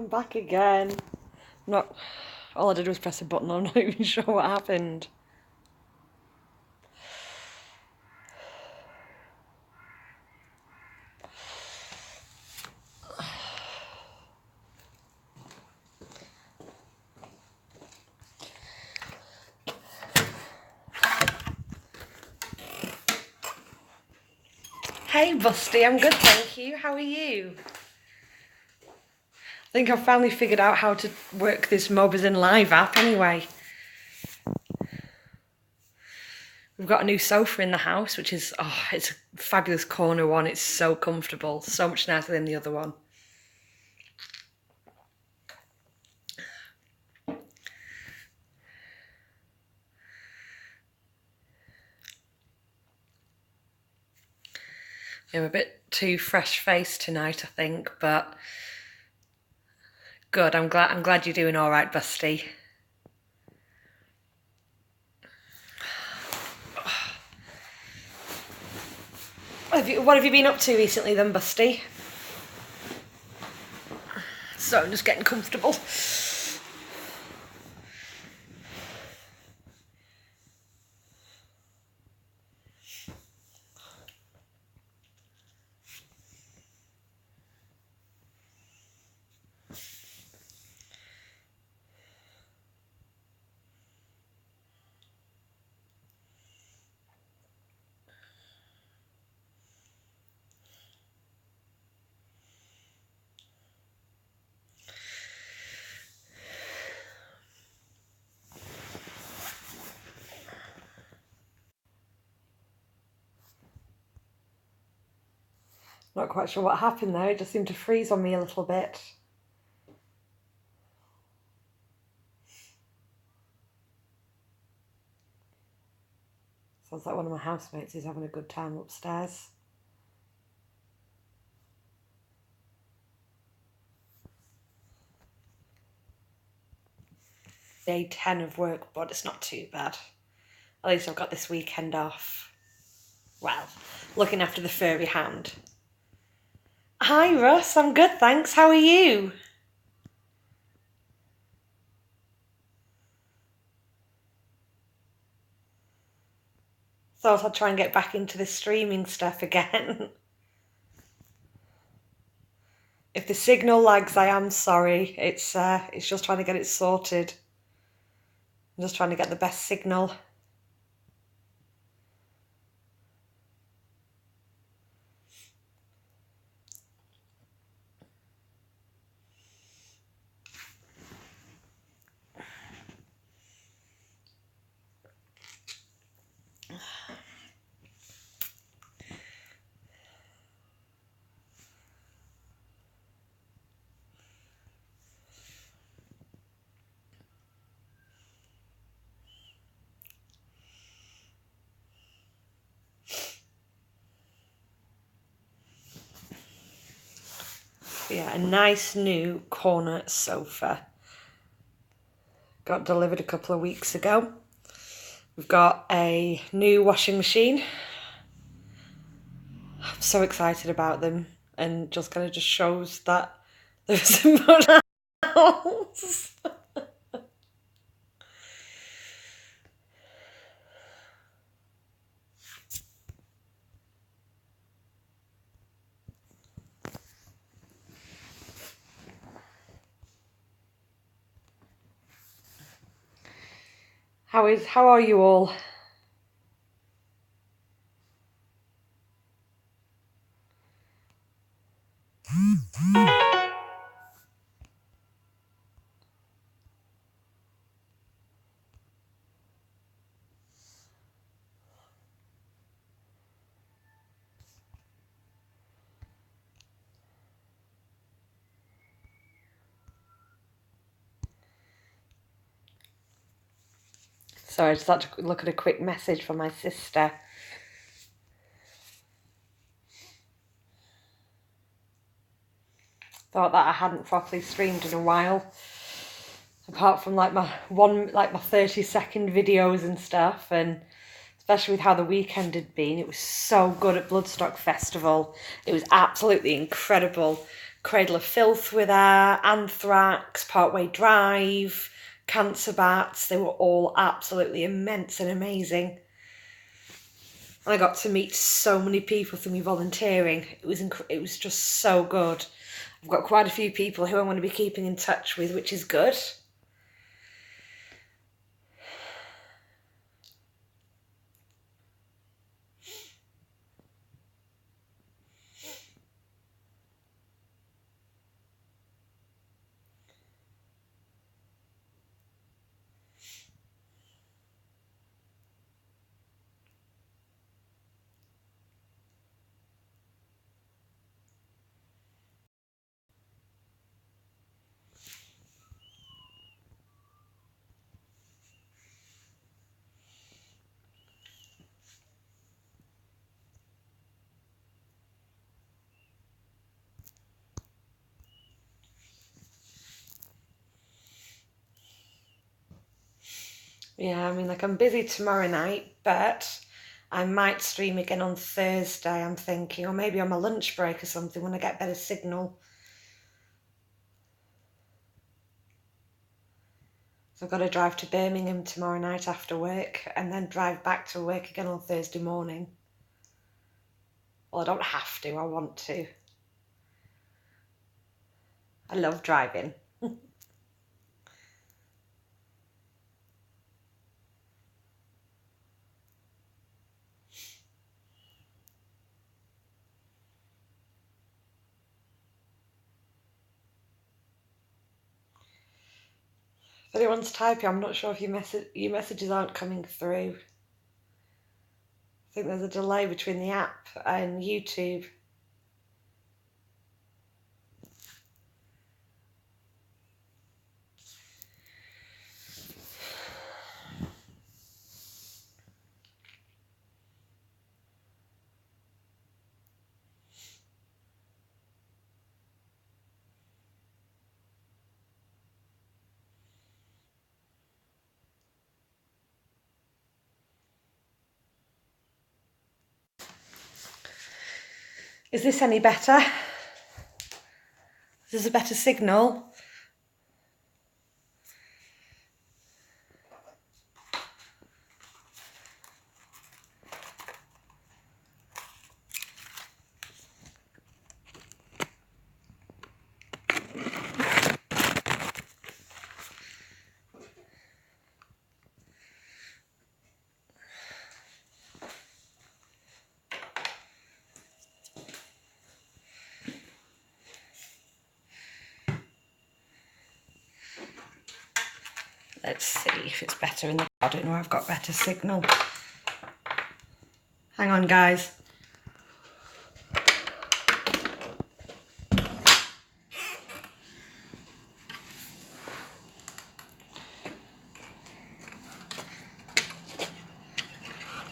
back again. Not. All I did was press a button. I'm not even sure what happened. Hey Busty, I'm good, thank you. How are you? I think I've finally figured out how to work this Mobizen Live app anyway. We've got a new sofa in the house, which is, it's a fabulous corner one. It's so comfortable, so much nicer than the other one. I'm a bit too fresh-faced tonight, I think, but good. I'm glad you're doing all right, Busty. What have you been up to recently then, Busty? So I'm just getting comfortable. Not quite sure what happened there. It just seemed to freeze on me a little bit. Sounds like one of my housemates is having a good time upstairs. Day 10 of work, but it's not too bad. At least I've got this weekend off. Well, looking after the furry hound. Hi Russ, I'm good thanks, how are you? Thought I'd try and get back into this streaming stuff again. If the signal lags, I am sorry. It's just trying to get it sorted. I'm just trying to get the best signal. Yeah, a nice new corner sofa. Got delivered a couple of weeks ago. We've got a new washing machine. I'm so excited about them, and just kind of just shows that there's much else. How are you all? Sorry, I just had to look at a quick message from my sister. Thought that I hadn't properly streamed in a while. Apart from like my 30-second videos and stuff, and especially with how the weekend had been. It was so good at Bloodstock Festival. It was absolutely incredible. Cradle of Filth were there, Anthrax, Parkway Drive, Cancer Bats. They were all absolutely immense and amazing. And I got to meet so many people through me volunteering. It was just so good. I've got quite a few people who I'm going to be keeping in touch with, which is good. Yeah, I mean, like, I'm busy tomorrow night, but I might stream again on Thursday, I'm thinking, or maybe on my lunch break or something when I get better signal. So I've got to drive to Birmingham tomorrow night after work and then drive back to work again on Thursday morning. Well, I don't have to, I want to. I love driving. If anyone's typing, I'm not sure if your messages aren't coming through. I think there's a delay between the app and YouTube. Is this any better? Is this a better signal? Let's see if it's better in the garden or I've got better signal. Hang on, guys.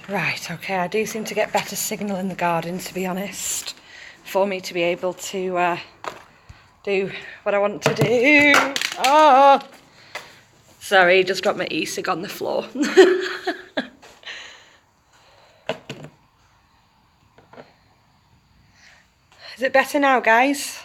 Right, okay, I do seem to get better signal in the garden, to be honest, for me to be able to do what I want to do. Oh! Sorry, just dropped my e-cig on the floor. Is it better now, guys?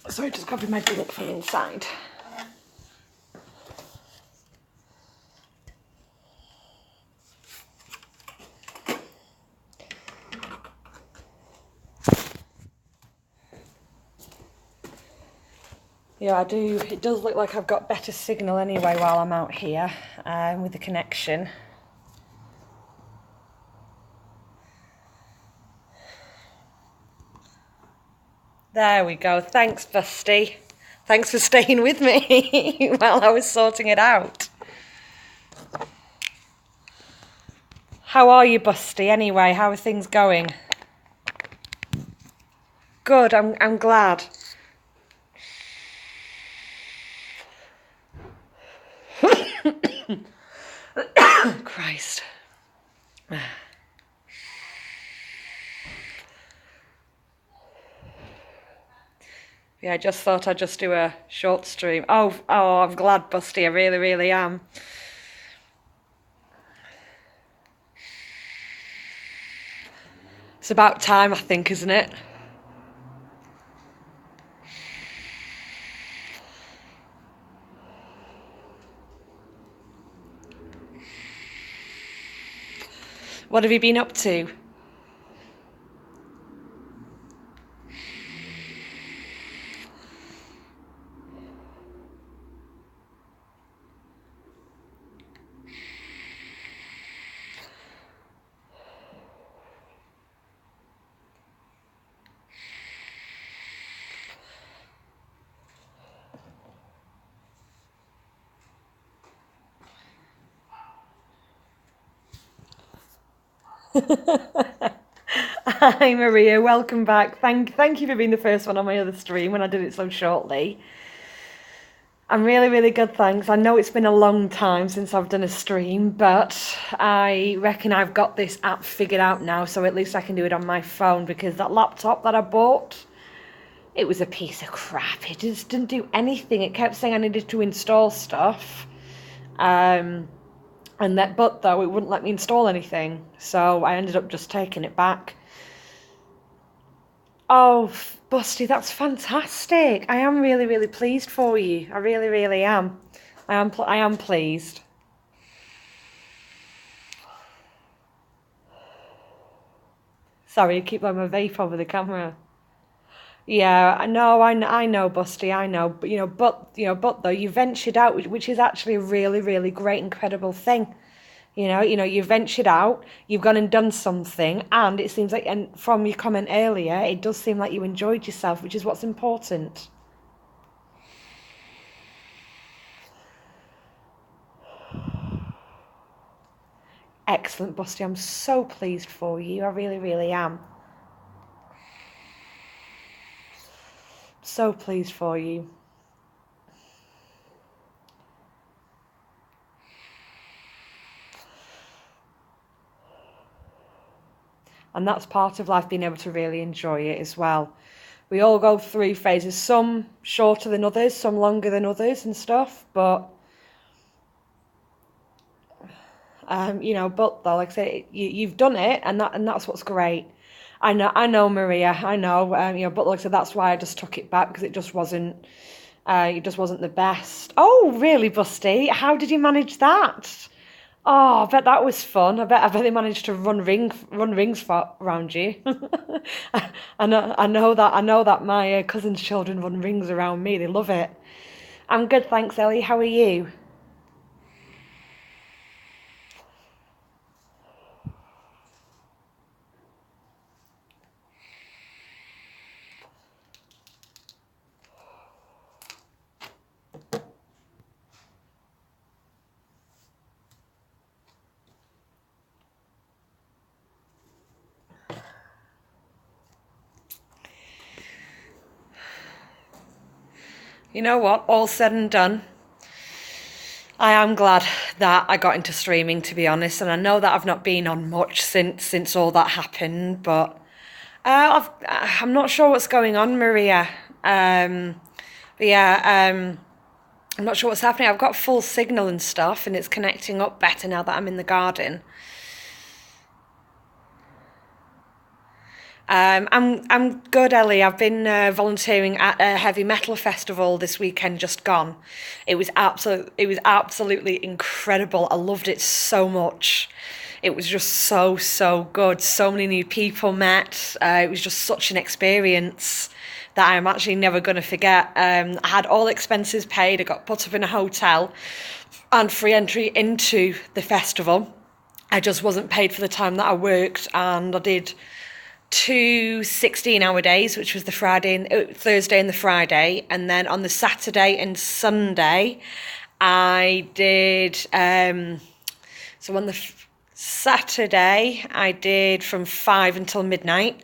Sorry, just grabbing my drink from inside. Yeah, I do. It does look like I've got better signal anyway while I'm out here with the connection. There we go. Thanks, Busty. Thanks for staying with me while I was sorting it out. How are you, Busty, anyway? How are things going? Good, I'm glad. Christ. Yeah, I just thought I'd just do a short stream. Oh, I'm glad, Busty. I really, really am. It's about time, I think, isn't it? What have you been up to? Hi Maria, welcome back. Thank you for being the first one on my other stream when I did it so shortly. I'm really, really good, thanks. I know it's been a long time since I've done a stream, but I reckon I've got this app figured out now, so at least I can do it on my phone, because that laptop that I bought, it was a piece of crap. It just didn't do anything. It kept saying I needed to install stuff. But though it wouldn't let me install anything, so I ended up just taking it back. Oh, Busty, that's fantastic! I am really, really pleased for you. I really, really am. I am pleased. Sorry, I keep blowing my vape over the camera. Yeah, I know, Busty, I know, but though you ventured out, which is actually a really, really great, incredible thing. You ventured out, you've gone and done something, and it seems like, and from your comment earlier, it does seem like you enjoyed yourself, which is what's important. Excellent, Busty. I'm so pleased for you. I really, really am. So pleased for you. And that's part of life, being able to really enjoy it as well. We all go through phases, some shorter than others, some longer than others and stuff, but but though, like I say, you've done it, and that's what's great. I know, Maria, I know, but like I said, that's why I just took it back, because it just wasn't the best. Oh, really, Busty? How did you manage that? Oh, I bet that was fun. I bet they managed to run rings around you. I know that my cousin's children run rings around me. They love it. I'm good, thanks, Ellie. How are you? You know what? All said and done, I am glad that I got into streaming, to be honest. And I know that I've not been on much since all that happened, but I'm not sure what's going on, Maria. I'm not sure what's happening. I've got full signal and stuff, and it's connecting up better now that I'm in the garden. I'm good, Ellie. I've been volunteering at a heavy metal festival this weekend just gone. It was absolutely incredible. I loved it so much. It was just so good. So many new people met. It was just such an experience that I'm actually never going to forget. I had all expenses paid. I got put up in a hotel and free entry into the festival. I just wasn't paid for the time that I worked, and I did 2 16-hour days, which was the Thursday and the Friday, and then on the Saturday and Sunday I did so on the Saturday I did from 5 until midnight,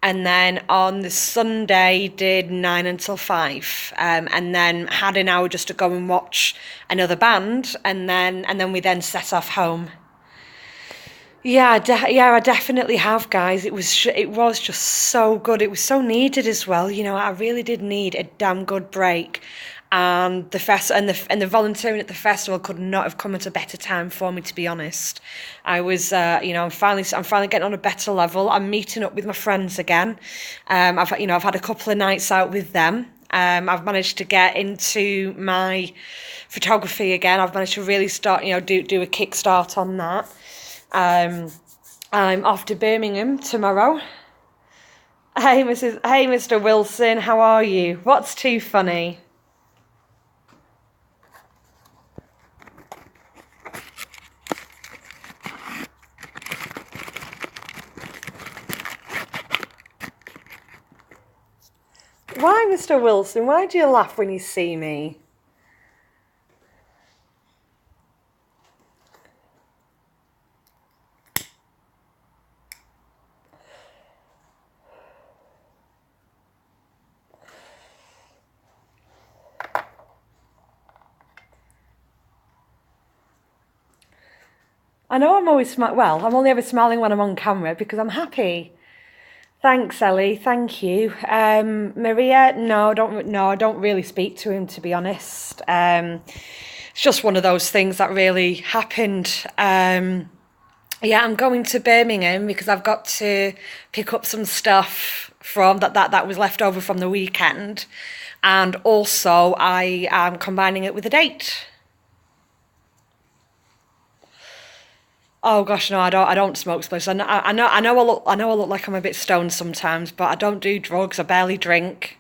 and then on the Sunday did 9 until 5, and then had an hour just to go and watch another band, and then we then set off home. Yeah, yeah, I definitely have, guys. It was just so good. It was so needed as well. You know, I really did need a damn good break, and the volunteering at the festival could not have come at a better time for me. To be honest, I was, I'm finally getting on a better level. I'm meeting up with my friends again. I've had a couple of nights out with them. I've managed to get into my photography again. I've managed to really start, do a kickstart on that. I'm off to Birmingham tomorrow. Hey, Mr. Wilson, how are you? What's too funny? Why, Mr. Wilson? Why do you laugh when you see me? I know I'm always well, I'm only ever smiling when I'm on camera because I'm happy. Thanks, Ellie. Thank you. Maria, I don't really speak to him, to be honest. It's just one of those things that really happened. Yeah, I'm going to Birmingham because I've got to pick up some stuff from that was left over from the weekend, and also I am combining it with a date. Oh gosh, no, I don't. I don't smoke spliffs. I know. I look like I'm a bit stoned sometimes, but I don't do drugs. I barely drink.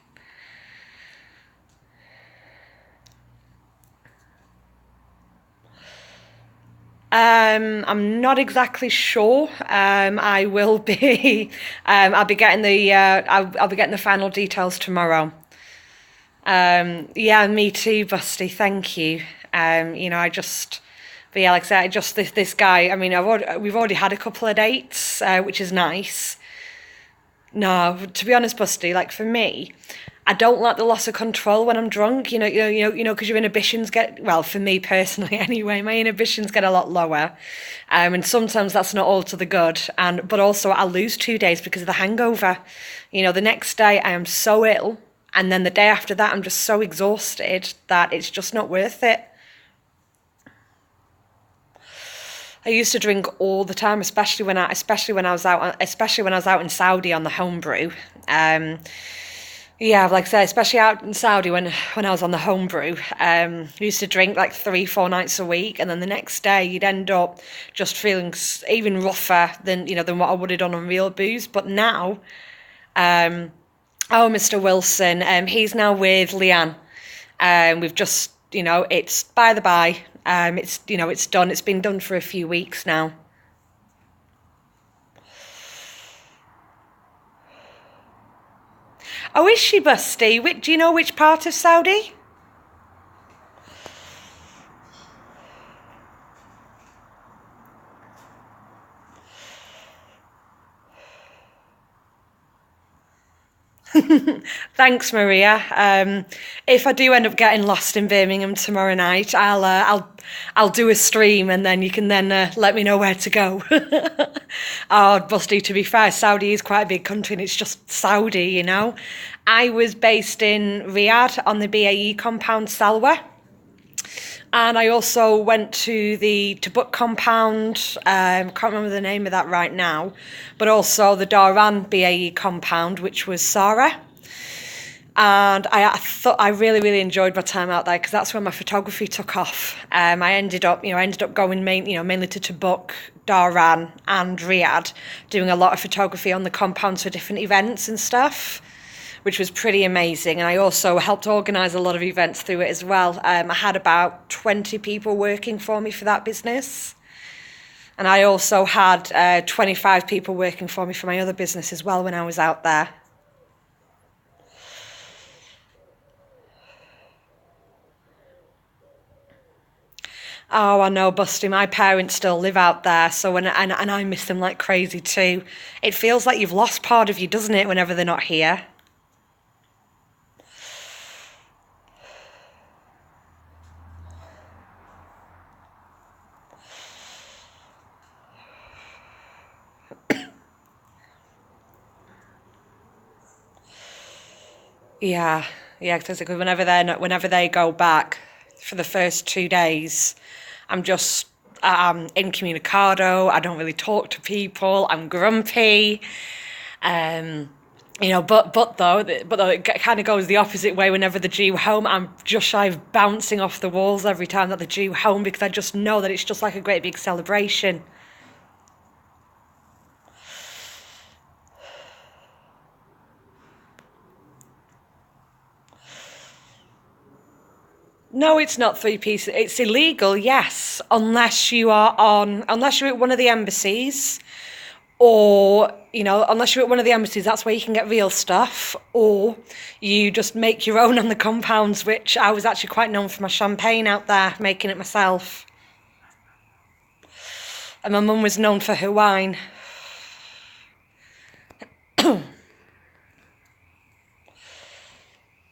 I'm not exactly sure. I will be. I'll be getting I'll be getting the final details tomorrow. Yeah, me too, Busty. Thank you. I just. But yeah, like I said, just this guy. I mean, we've already had a couple of dates, which is nice. No, to be honest, Busty, like for me, I don't like the loss of control when I'm drunk. Because your inhibitions get, well, for me personally anyway, my inhibitions get a lot lower, and sometimes that's not all to the good. But also I lose 2 days because of the hangover. The next day I am so ill, and then the day after that I'm just so exhausted that it's just not worth it. I used to drink all the time, especially when I was out in Saudi on the homebrew. Yeah, like I said, especially out in Saudi when I was on the homebrew, I used to drink like 3-4 nights a week, and then the next day you'd end up just feeling even rougher than what I would have done on real booze. But now, oh, Mr. Wilson, he's now with Leanne. We've just, it's by the by. It's done. It's been done for a few weeks now. Oh, is she, Busty? Do you know which part of Saudi? Thanks, Maria. If I do end up getting lost in Birmingham tomorrow night, I'll do a stream, and then you can let me know where to go. Oh, Busty, to be fair, Saudi is quite a big country, and it's just Saudi. I was based in Riyadh on the BAE compound Salwa. And I also went to the Tabuk compound. Can't remember the name of that right now, but also the Dharan BAE compound, which was Sara. And I thought I really, really enjoyed my time out there because that's where my photography took off. I ended up going mainly to Tabuk, Dharan, and Riyadh, doing a lot of photography on the compounds for different events and stuff, which was pretty amazing. And I also helped organise a lot of events through it as well. I had about 20 people working for me for that business. And I also had 25 people working for me for my other business as well when I was out there. Oh, I know, Busty. My parents still live out there, and I miss them like crazy too. It feels like you've lost part of you, doesn't it, whenever they're not here? Yeah, yeah, because whenever they go back for the first 2 days, I'm just incommunicado. I don't really talk to people. I'm grumpy. Um, but though it kind of goes the opposite way. Whenever they're due home, I'm just shy of bouncing off the walls every time that they're due home, because I just know that it's just like a great big celebration. No, it's not three pieces. It's illegal, yes, unless unless you're at one of the embassies, or unless you're at one of the embassies, that's where you can get real stuff, or you just make your own on the compounds, which I was actually quite known for my champagne out there, making it myself. And my mum was known for her wine.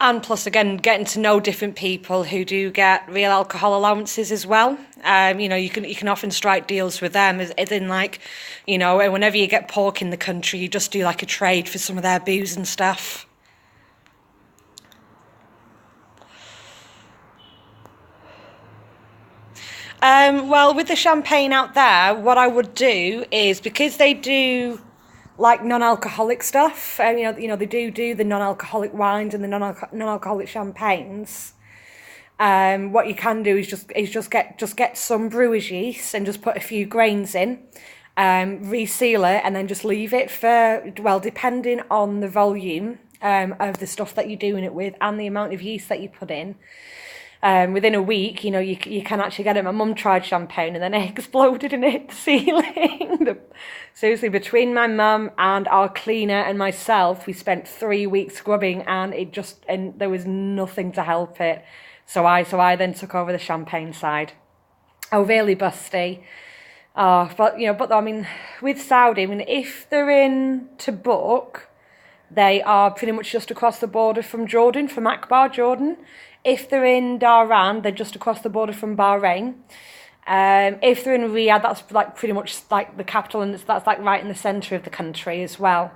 And plus, again, getting to know different people who do get real alcohol allowances as well. You can often strike deals with them, as in like, whenever you get pork in the country, you just do like a trade for some of their booze and stuff. Well, with the champagne out there, what I would do is, because they do like non-alcoholic stuff, and they do the non-alcoholic wines and the non-alcoholic champagnes. What you can do is just get some brewer's yeast and just put a few grains in, reseal it, and then just leave it for, well, depending on the volume of the stuff that you're doing it with and the amount of yeast that you put in. Within a week, you can actually get it. My mum tried champagne and then it exploded and hit the ceiling. Seriously, between my mum and our cleaner and myself, we spent 3 weeks scrubbing, and there was nothing to help it. So I then took over the champagne side. Oh, really busty. But I mean, with Saudi, I mean, if they're in Tabuk, they are pretty much just across the border from Jordan, from Akbar, Jordan. If they're in Dhahran, they're just across the border from Bahrain. If they're in Riyadh, that's like pretty much like the capital, and that's like right in the centre of the country as well.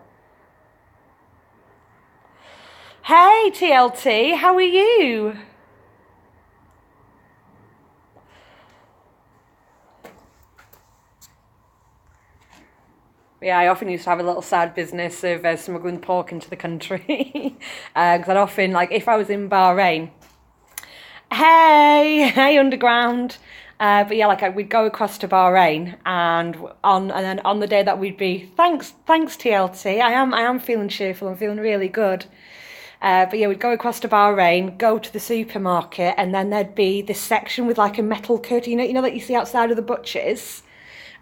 Hey TLT, how are you? Yeah, I often used to have a little side business of smuggling pork into the country. Because I'd often, like, if I was in Bahrain, hey underground. But yeah, like we'd go across to Bahrain, and then on the day that we'd be, thanks TLT. I am feeling cheerful. I'm feeling really good. But yeah, we'd go across to Bahrain, go to the supermarket, and then there'd be this section with like a metal curtain, that you see outside of the butchers,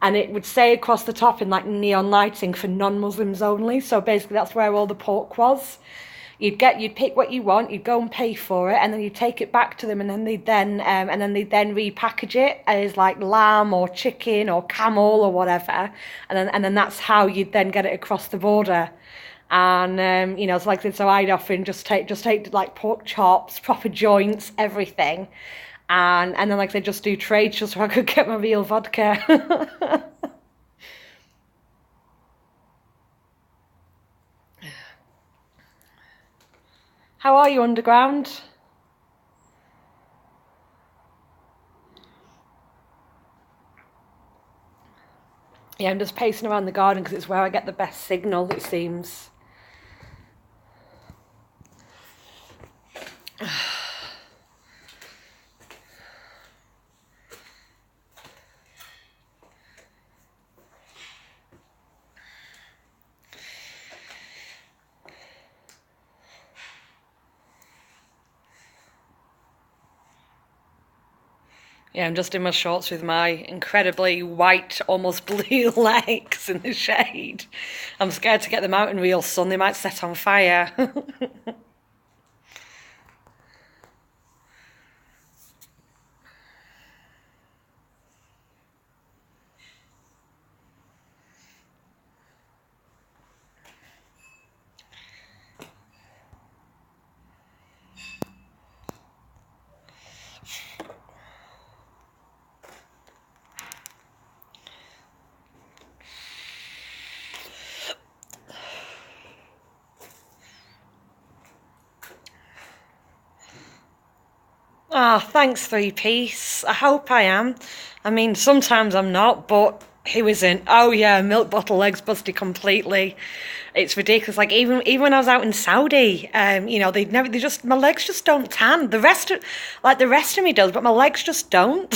and it would say across the top in like neon lighting, for non-Muslims only. So basically, that's where all the pork was. You'd pick what you want, you'd go and pay for it, and then you'd take it back to them, and then they'd then repackage it as like lamb or chicken or camel or whatever, and then that's how you'd then get it across the border. And so I'd often just take like pork chops, proper joints, everything, and then like they just do trades just so I could get my real vodka. How are you, underground? Yeah, I'm just pacing around the garden because it's where I get the best signal, it seems. Yeah, I'm just in my shorts with my incredibly white, almost blue legs in the shade. I'm scared to get them out in real sun. They might set on fire. Ah, thanks, three-piece. I hope I am. I mean, sometimes I'm not, but who isn't? Oh yeah, milk bottle legs busted completely. It's ridiculous. Like even when I was out in Saudi, my legs just don't tan. The rest of me does, but my legs just don't.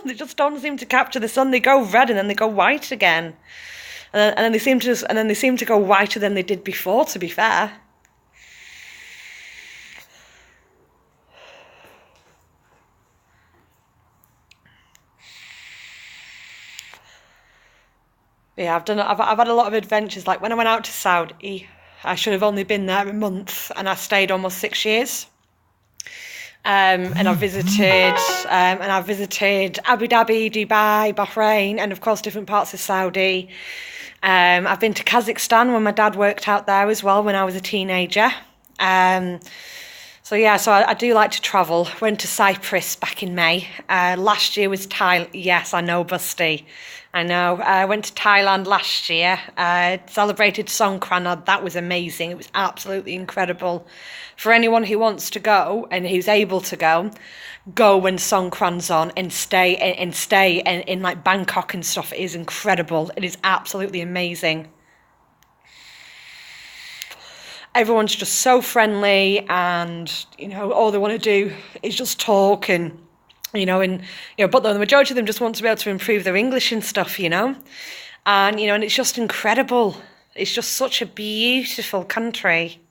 They just don't seem to capture the sun. They go red and then they go white again, and then they seem to go whiter than they did before. To be fair. Yeah, I've had a lot of adventures. Like when I went out to Saudi, I should have only been there a month, and I stayed almost 6 years. And I visited Abu Dhabi, Dubai, Bahrain, and of course different parts of Saudi. I've been to Kazakhstan when my dad worked out there as well when I was a teenager. So I do like to travel. Went to Cyprus back in May. Last year was Thailand. Yes, I know, Busty. I know. I went to Thailand last year. Celebrated Songkran. That was amazing. It was absolutely incredible. For anyone who wants to go and who's able to go when Songkran's on and stay in like Bangkok and stuff. It is incredible. It is absolutely amazing. Everyone's just so friendly, and all they want to do is just talk, but the majority of them just want to be able to improve their English and stuff, and it's just incredible. It's just such a beautiful country.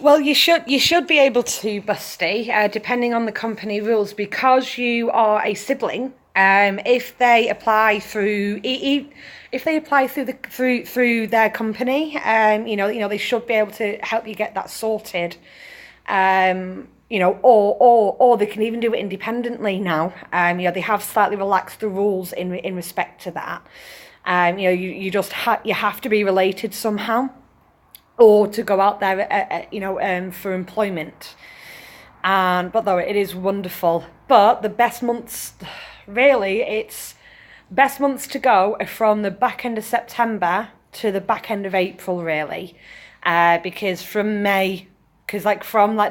Well, you should be able to, Busty, depending on the company rules, because you are a sibling. If they apply through through their company, they should be able to help you get that sorted. Or they can even do it independently now. They have slightly relaxed the rules in respect to that. You have to be related somehow, or to go out there, for employment. But though it is wonderful. But the best months, really, it's best months to go are from the back end of September to the back end of April, really, because from the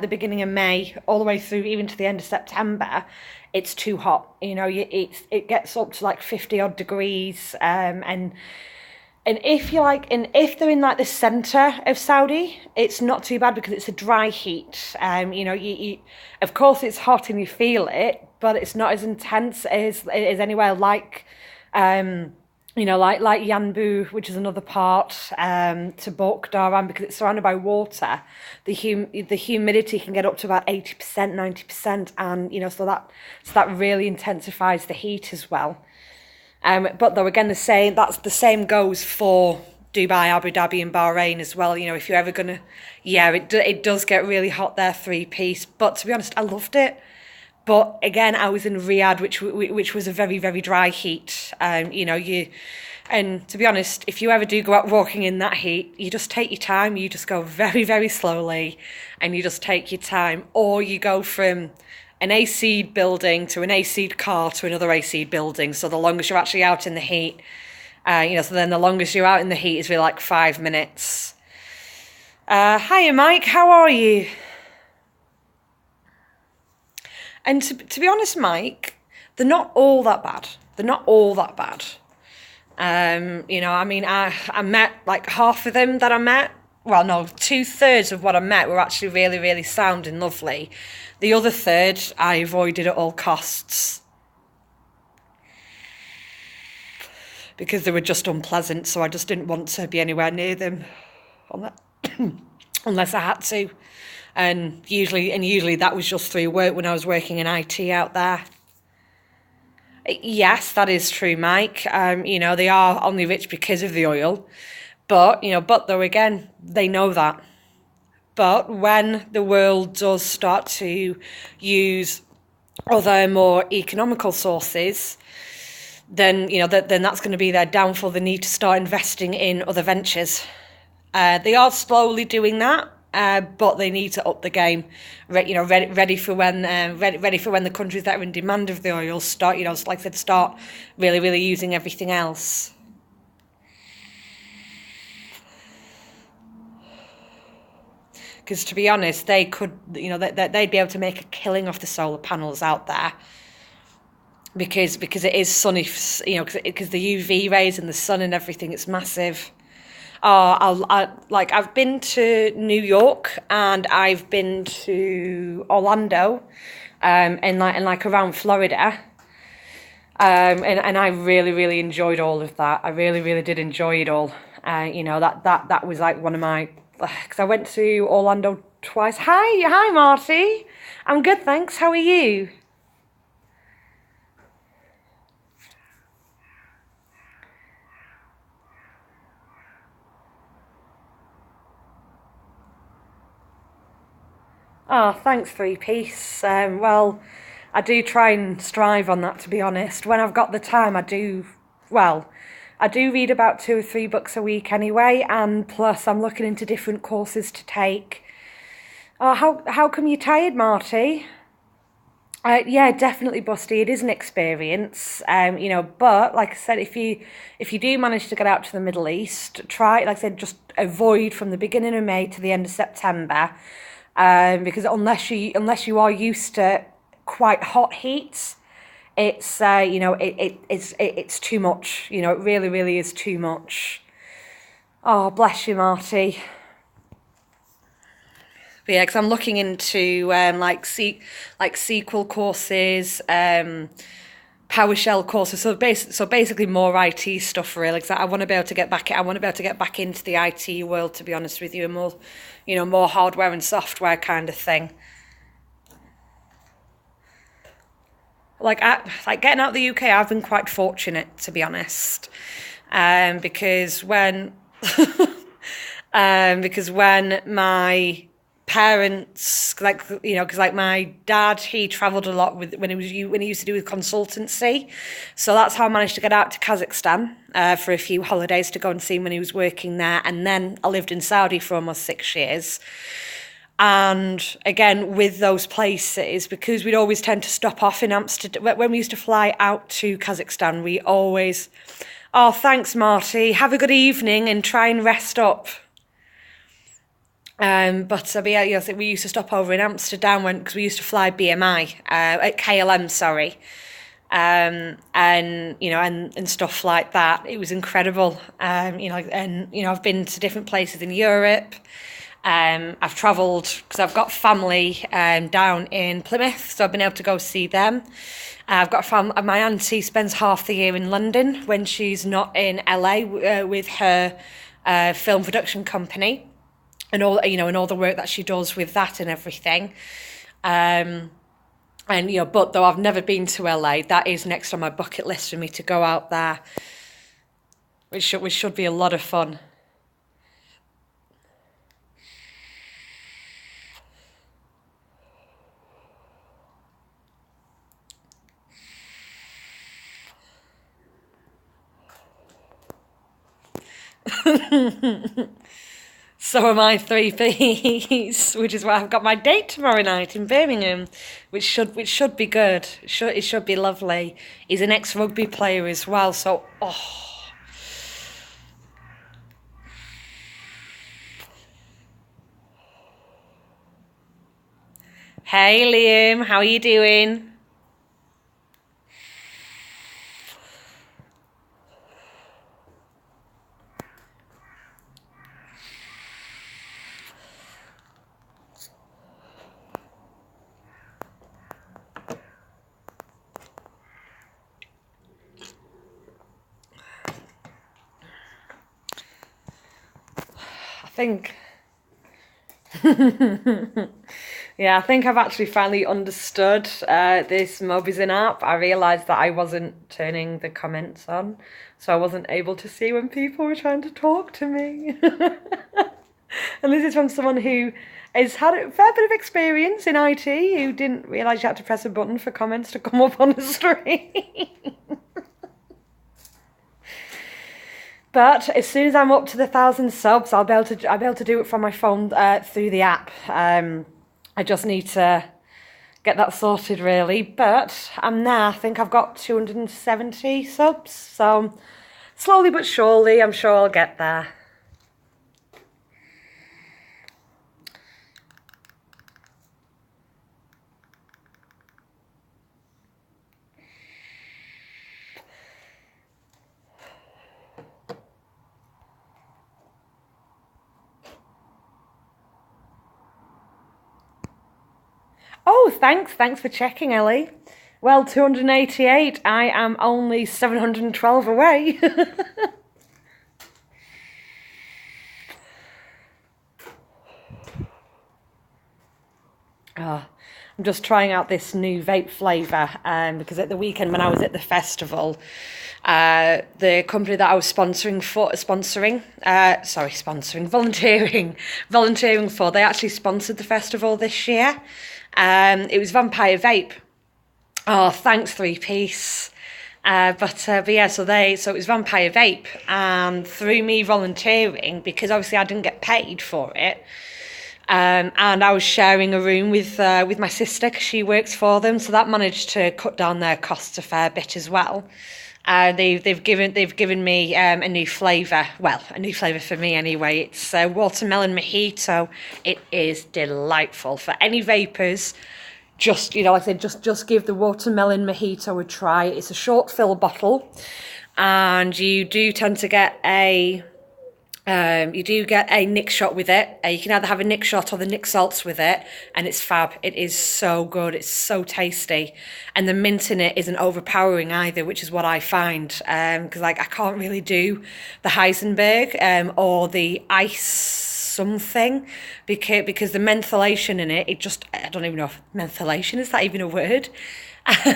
beginning of May all the way through even to the end of September, it's too hot. It gets up to like 50 odd degrees, and if they're in like the centre of Saudi, it's not too bad because it's a dry heat. Of course it's hot and you feel it, but it's not as intense as anywhere like Yanbu, which is another part, Tabuk, Dhahran, because it's surrounded by water. The humidity can get up to about 80%, 90%, and so that really intensifies the heat as well. But though again, the same goes for Dubai, Abu Dhabi, and Bahrain as well. If you're ever gonna, it does get really hot there, three-piece. But to be honest, I loved it. But again, I was in Riyadh, which was a very, very dry heat. And to be honest, if you ever do go out walking in that heat, you just take your time. You just go very, very slowly, and you just take your time. Or you go from an AC building to an AC car to another AC building. So the longest you're actually out in the heat, so then the longest you're out in the heat is really like 5 minutes. Hiya, Mike. How are you? And to be honest, Mike, they're not all that bad. They're not all that bad. I met like half of them that I met. Well, no, 2/3 of what I met were actually really, really sound and lovely. The other third, I avoided at all costs because they were just unpleasant. So I just didn't want to be anywhere near them, unless I had to. And usually that was just through work when I was working in IT out there. Yes, that is true, Mike. They are only rich because of the oil. But though again, they know that. But when the world does start to use other more economical sources, then then that's going to be their downfall. They need to start investing in other ventures. They are slowly doing that, but they need to up the game. Ready for when the countries that are in demand of the oil start. Like I said, start really using everything else. Because to be honest, they could, they'd be able to make a killing off the solar panels out there. Because it is sunny, because the UV rays and the sun and everything, it's massive. I've been to New York and I've been to Orlando, and around Florida. And I really enjoyed all of that. I really did enjoy it all. That was like one of my, because I went to Orlando twice. Hi Marty. I'm good, thanks. How are you? Oh, thanks, Three-Piece. Well, I do try and strive on that, to be honest. When I've got the time, I do read about 2 or 3 books a week anyway, and plus I'm looking into different courses to take. Oh, how come you're tired, Marty? Yeah, definitely, Busty. It is an experience, but like I said, if you do manage to get out to the Middle East, try, like I said, just avoid from the beginning of May to the end of September. Because unless you are used to quite hot heats, it's it's too much. It really is too much. Oh, bless you, Marty. But yeah, because I'm looking into SQL courses, PowerShell courses. So basically more IT stuff really. Because I want to be able to get back. I want to be able to get back into the IT world. To be honest with you, and more hardware and software kind of thing. Like getting out of the UK, I've been quite fortunate, to be honest, because when my parents, because my dad, he travelled a lot when he used to do with consultancy, so that's how I managed to get out to Kazakhstan for a few holidays to go and see him when he was working there, and then I lived in Saudi for almost 6 years. And again, with those places, because we'd always tend to stop off in Amsterdam, when we used to fly out to Kazakhstan, we always, oh, thanks, Marty, have a good evening and try and rest up. But we used to stop over in Amsterdam because we used to fly BMI at KLM, sorry, and stuff like that. It was incredible. I've been to different places in Europe. I've travelled because I've got family down in Plymouth, so I've been able to go see them. I've got my auntie spends half the year in London when she's not in LA with her film production company. And all the work that she does with that and everything, but though I've never been to LA, that is next on my bucket list for me to go out there, which should be a lot of fun. So am I, Three-Piece, which is why I've got my date tomorrow night in Birmingham, which should be good. It should be lovely. He's an ex-rugby player as well, so Hey Liam, how are you doing? think yeah, I think I've actually finally understood this Mobizen app. I realised that I wasn't turning the comments on, so I wasn't able to see when people were trying to talk to me. And this is from someone who has had a fair bit of experience in IT, who didn't realise you had to press a button for comments to come up on the screen. But as soon as I'm up to the 1,000 subs, I'll be able to do it from my phone through the app. I just need to get that sorted really. But I'm there. I think I've got 270 subs. So slowly but surely, I'm sure I'll get there. Oh, thanks for checking, Ellie. Well, 288, I am only 712 away. Oh, I'm just trying out this new vape flavour because at the weekend when I was at the festival, the company that I was volunteering for, they actually sponsored the festival this year. It was Vampire Vape. Oh, thanks, 3-piece. But yeah, so it was Vampire Vape, and through me volunteering, because obviously I didn't get paid for it, and I was sharing a room with my sister because she works for them, so that managed to cut down their costs a fair bit as well. They've given me a new flavour. Well, a new flavour for me anyway. It's watermelon mojito. It is delightful for any vapors. Just, you know, like I said, just give the watermelon mojito a try. It's a short fill bottle, and you do tend to get a nick shot with it. You can either have a nick shot or the nick salts with it, and it's fab. It is so good. It's so tasty, and the mint in it isn't overpowering either, which is what I find. Because like I can't really do the Heisenberg or the ice something because the mentholation in it just, I don't even know if mentholation is that even a word. But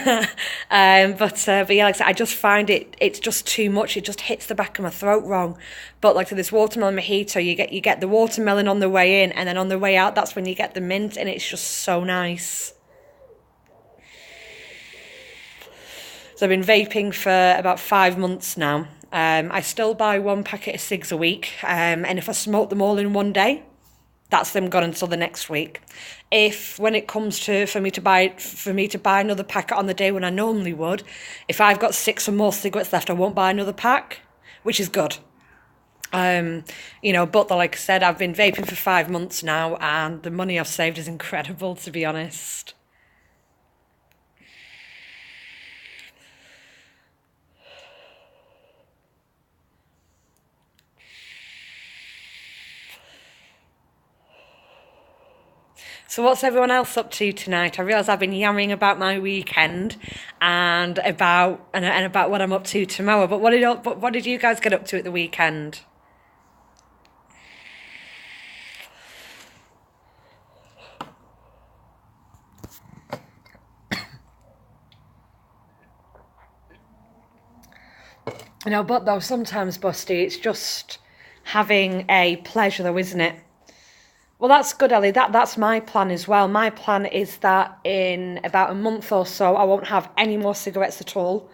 yeah, like I said, I just find it's just too much. It just hits the back of my throat wrong. But like I said, this watermelon mojito, you get the watermelon on the way in, and then on the way out, that's when you get the mint, and it's just so nice. So I've been vaping for about 5 months now. I still buy 1 packet of cigs a week, and if I smoke them all in one day, that's them gone until the next week. If when it comes to for me to buy another packet on the day when I normally would, if I've got 6 or more cigarettes left, I won't buy another pack, which is good. You know, but like I said, I've been vaping for 5 months now, and the money I've saved is incredible, to be honest. So what's everyone else up to tonight? I realise I've been yammering about my weekend and about what I'm up to tomorrow. But what did you guys get up to at the weekend? You know, but though sometimes, Busty, it's just having a pleasure though, isn't it? Well, that's good, Ellie. That's my plan as well. My plan is that in about a month or so, I won't have any more cigarettes at all.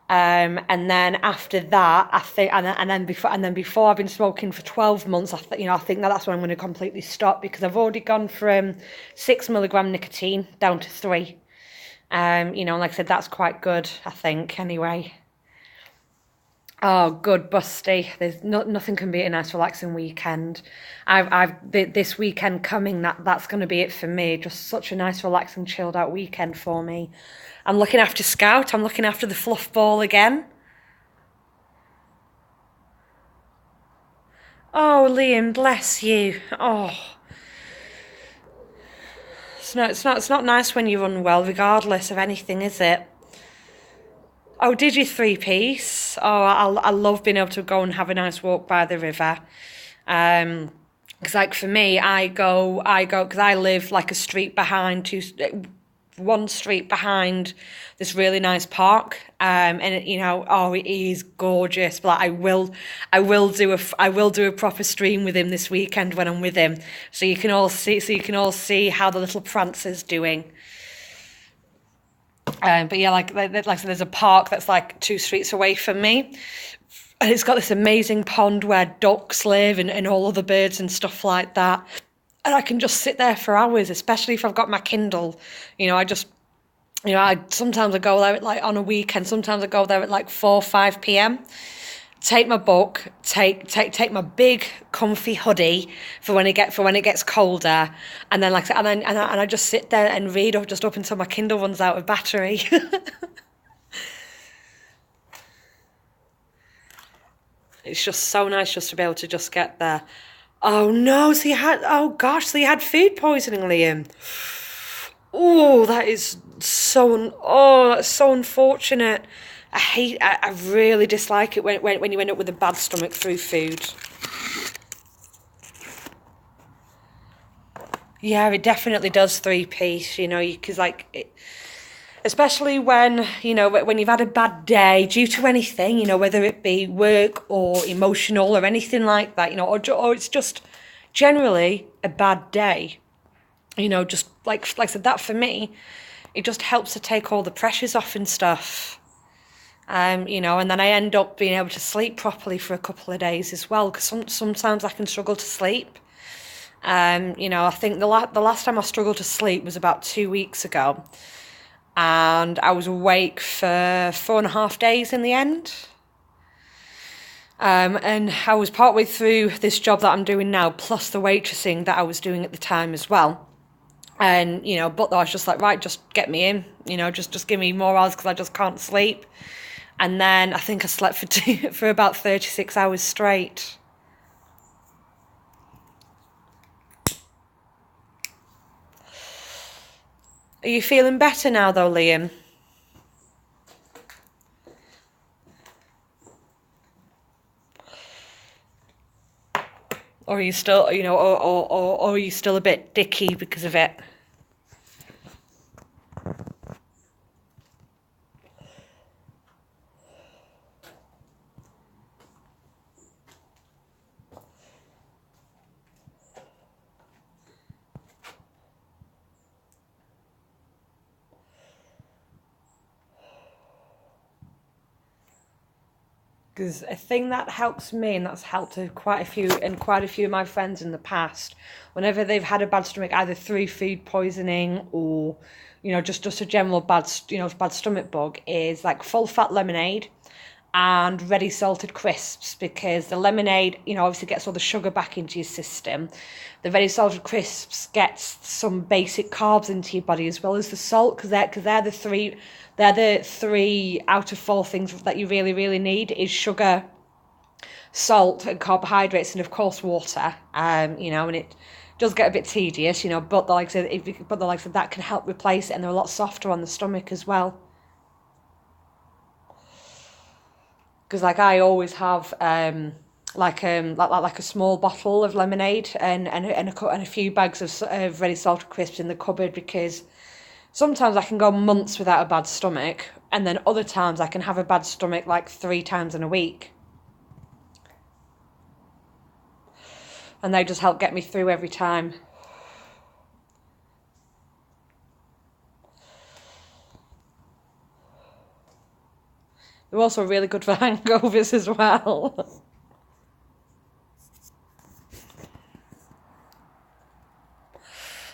And then after that, I think, and then before I've been smoking for 12 months, I think that's when I'm going to completely stop, because I've already gone from 6 milligram nicotine down to 3. You know, like I said, that's quite good, I think, anyway. Oh, good, Busty. There's nothing can beat a nice relaxing weekend. This weekend coming, that's going to be it for me. Just such a nice relaxing chilled out weekend for me. I'm looking after Scout. I'm looking after the fluff ball again. Oh, Liam, bless you. Oh, it's not nice when you're unwell, regardless of anything, is it? Oh, did you 3-piece? Oh, I love being able to go and have a nice walk by the river. Because like for me, I go because I live like a street behind one street behind this really nice park. And it, you know, oh, it is gorgeous. But like, I will do a proper stream with him this weekend when I'm with him, so you can all see how the little prancer's doing. But yeah, like I said, there's a park that's like 2 streets away from me, And it's got this amazing pond where ducks live and all other birds and stuff like that. And I can just sit there for hours, especially if I've got my Kindle. I sometimes I go there at like on a weekend. Sometimes I go there at like 4 or 5 p.m. Take my book, take my big comfy hoodie for when it gets colder, and then I just sit there and read up until my Kindle runs out of battery. It's just so nice just to be able to just get there. Oh no, so you had food poisoning, Liam. Oh, that's so unfortunate. I really dislike it when you end up with a bad stomach through food. Yeah, it definitely does three-piece, because especially when you've had a bad day due to anything, whether it be work or emotional or anything like that, or it's just generally a bad day. Just like I said, that for me, it just helps to take all the pressures off and stuff. And then I end up being able to sleep properly for a couple of days as well, because sometimes I can struggle to sleep. I think the last time I struggled to sleep was about 2 weeks ago, and I was awake for 4.5 days in the end. And I was partway through this job that I'm doing now, plus the waitressing that I was doing at the time as well. And, but I was just like, right, just get me in, just give me more hours because I just can't sleep. And then I think I slept for about 36 hours straight. Are you feeling better now though, Liam? Or are you still, or are you still a bit dicky because of it? Because a thing that helps me, and that's helped quite a few of my friends in the past, whenever they've had a bad stomach, either through food poisoning or, just a general bad stomach bug, is like full fat lemonade and ready salted crisps, because the lemonade, obviously gets all the sugar back into your system. The ready salted crisps gets some basic carbs into your body as well as the salt, because they're the three out of four things that you really, really need is sugar, salt and carbohydrates, and of course water. And it does get a bit tedious, but the likes of that can help replace it, and they're a lot softer on the stomach as well. Because I always have like a small bottle of lemonade and a few bags of ready salted crisps in the cupboard, because sometimes I can go months without a bad stomach, and then other times I can have a bad stomach like 3 times in a week. And they just help get me through every time. They're also really good for hangovers as well.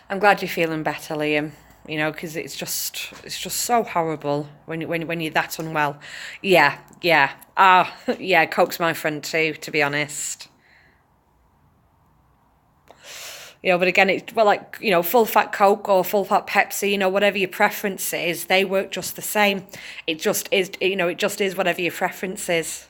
I'm glad you're feeling better, Liam. Because it's just so horrible when you're that unwell. Yeah. Yeah, Coke's my friend too, to be honest. But again, full fat Coke or full fat Pepsi, whatever your preference is, they work just the same. It just is, it just is whatever your preference is.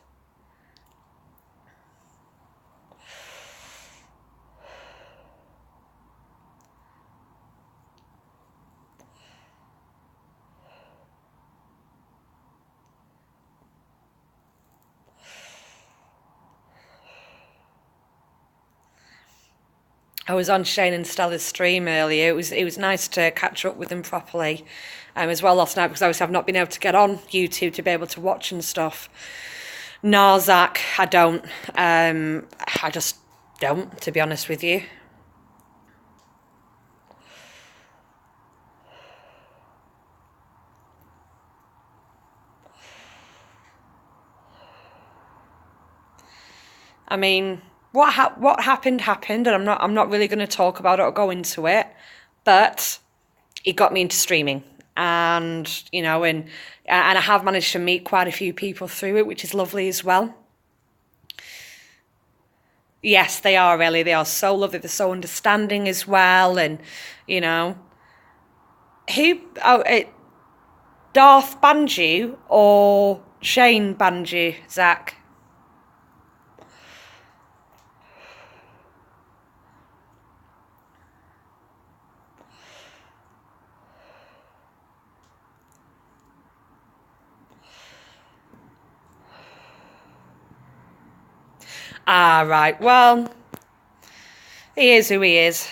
I was on Shane and Stella's stream earlier. It was nice to catch up with them properly, as well last night, because obviously I've not been able to get on YouTube to be able to watch and stuff. Nah, Zach, I don't. I just don't, to be honest with you. I mean, what happened happened, and I'm not really going to talk about it or go into it, but it got me into streaming, and you know, and I have managed to meet quite a few people through it, which is lovely as well. Yes, they are, really. They are so lovely. They're so understanding as well, and you know, Darth Banju or Shane Banju, Zach? Ah, right. Well, he is who he is.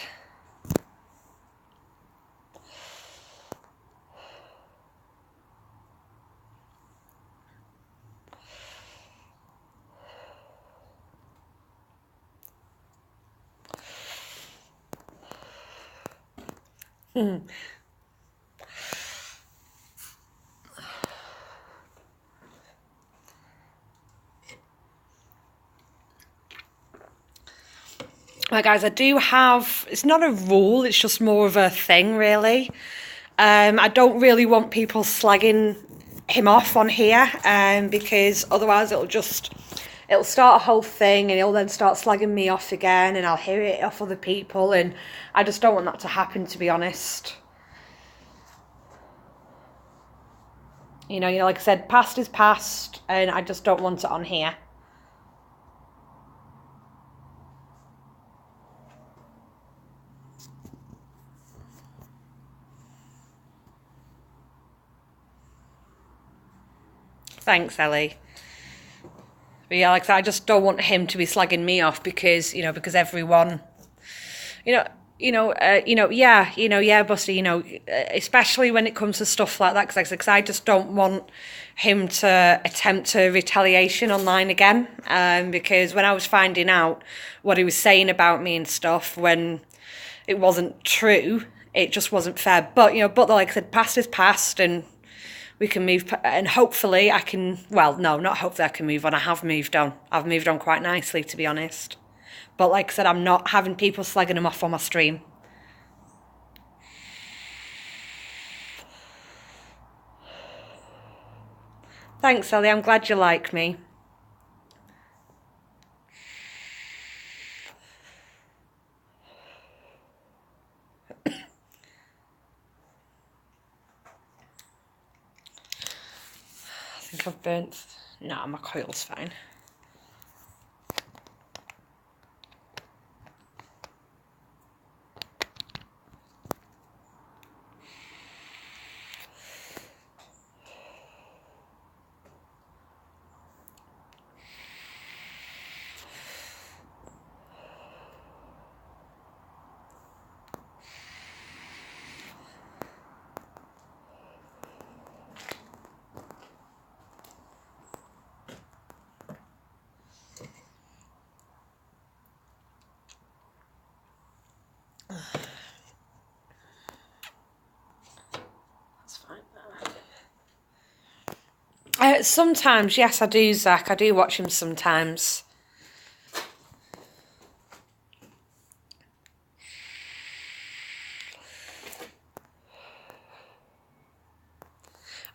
Right, guys, I do have, it's not a rule, it's just more of a thing, really. I don't really want people slagging him off on here, because otherwise it'll start a whole thing, and he'll then start slagging me off again, and I'll hear it off other people, and I just don't want that to happen, to be honest. You know, like I said, past is past, and I just don't want it on here. Thanks, Ellie. But yeah, like I said, I just don't want him to be slagging me off because, you know, because everyone, yeah, Busty, especially when it comes to stuff like that, because I just don't want him to attempt a retaliation online again, because when I was finding out what he was saying about me and stuff, when it wasn't true, it just wasn't fair. But, like I said, past is past, and we can move, and hopefully I can, well, no, not hopefully I can move on. I have moved on. I've moved on quite nicely, to be honest. But like I said, I'm not having people slagging him off on my stream. Thanks, Ellie. I'm glad you like me. I think I've burnt... No, my coil's fine. Sometimes, yes, I do, Zach. I do watch him sometimes.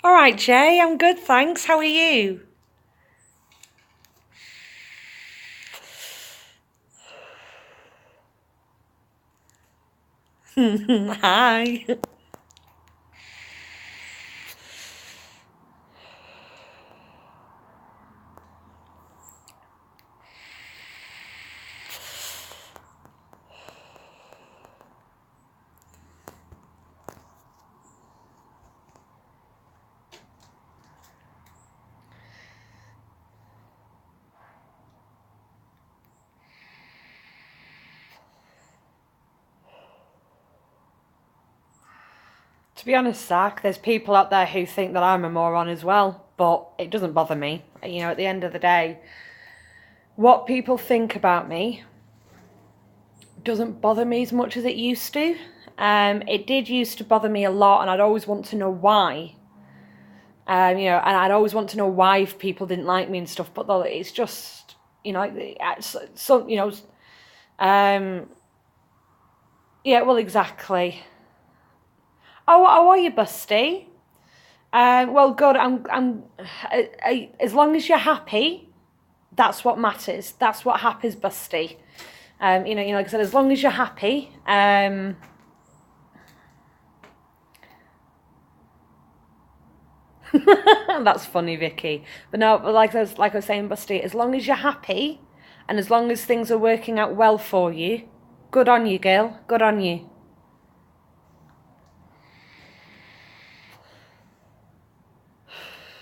All right, Jay, I'm good, thanks. How are you? Hi. To be honest, Zach, there's people out there who think that I'm a moron as well, but it doesn't bother me. At the end of the day, what people think about me doesn't bother me as much as it used to. It did used to bother me a lot, and I'd always want to know why. And I'd always want to know why people didn't like me and stuff, but it's just, you know, like some, you know, yeah, well, exactly. Oh, how are you, Busty? Well, good. As long as you're happy, that's what matters. That's what happens, Busty. Like I said, as long as you're happy. That's funny, Vicky. But no, like I was saying, Busty, as long as you're happy, and as long as things are working out well for you, good on you, girl. Good on you.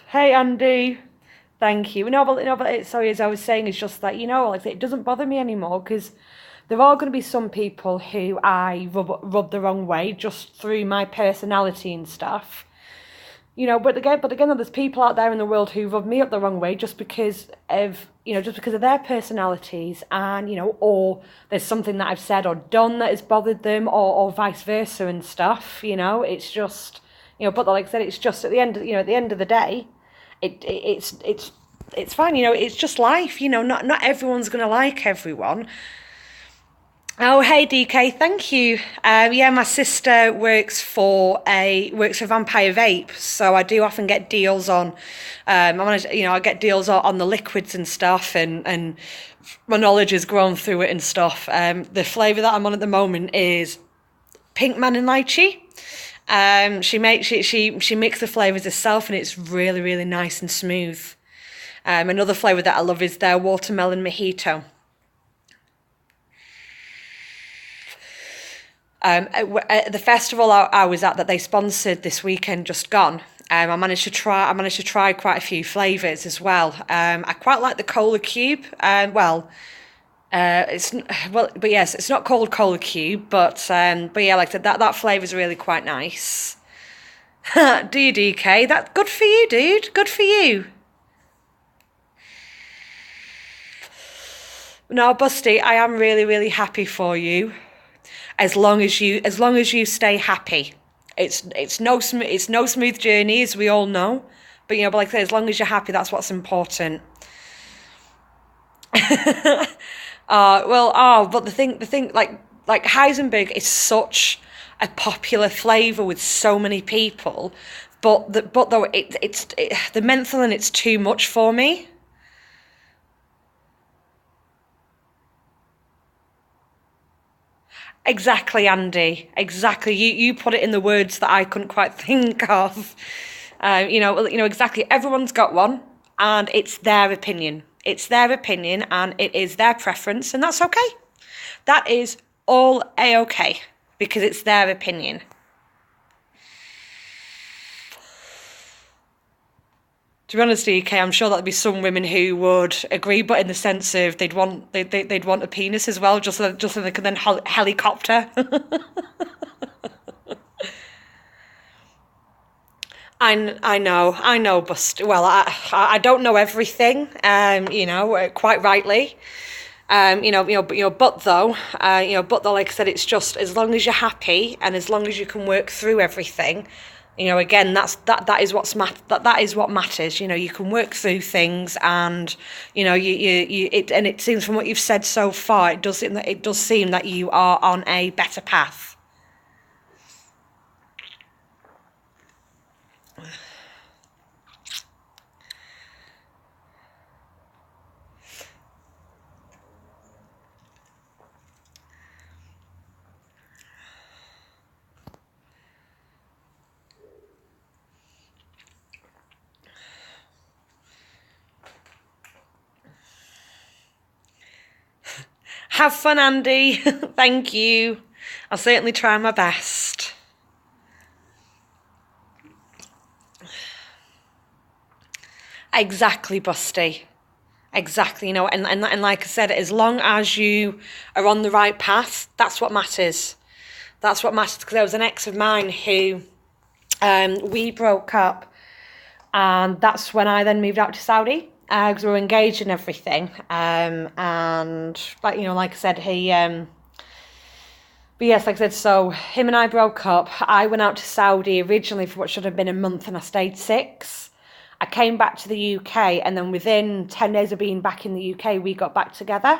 Hey, Andy. Thank you. But sorry, as I was saying, it's just that, like it doesn't bother me anymore, because there are going to be some people who I rub the wrong way just through my personality and stuff. But again, there's people out there in the world who rub me up the wrong way just because of their personalities, and or there's something that I've said or done that has bothered them, or vice versa and stuff. It's just but like I said, it's just at the end of the day, it's fine. It's just life. Not everyone's gonna like everyone. Oh, hey DK, thank you. Yeah, my sister works for Vampire Vape, so I do often get deals on. I get deals on the liquids and stuff, and my knowledge has grown through it and stuff. The flavour that I'm on at the moment is Pink Man and Lychee. She makes the flavours herself, and it's really, really nice and smooth. Another flavour that I love is their watermelon mojito. At the festival I was at that they sponsored this weekend just gone, I managed to try quite a few flavours as well. I quite like the cola cube. It's not called cola cube, but yeah, like that flavour's really quite nice. Do you, DK? That's good for you, dude. Good for you. No, Busty, I am really, really happy for you. As long as you stay happy, it's no smooth journey, as we all know, but but like I say, as long as you're happy, that's what's important. But the thing, like Heisenberg is such a popular flavour with so many people, but though it's the mentholin, it's too much for me. Exactly, Andy. Exactly. You put it in the words that I couldn't quite think of. Exactly. Everyone's got one, and it's their opinion. It's their opinion, and it is their preference, and that's okay. That is all a-okay, because it's their opinion. To be honest, DK, I'm sure there'd be some women who would agree, but in the sense of they'd want a penis as well, just so they can then helicopter. I know, but well, I don't know everything, quite rightly, but though, like I said, it's just as long as you're happy and as long as you can work through everything. Again, that is what matters. You can work through things, and it seems from what you've said so far, it does seem that you are on a better path. Have fun, Andy. Thank you. I'll certainly try my best. Exactly, Busty. Exactly, and like I said, as long as you are on the right path, that's what matters. That's what matters, because there was an ex of mine who we broke up, and that's when I then moved out to Saudi. Because we were engaged and everything, and like I said, he, but yes, like I said, so him and I broke up. I went out to Saudi originally for what should have been a month, and I stayed 6. I came back to the UK, and then within 10 days of being back in the UK, we got back together.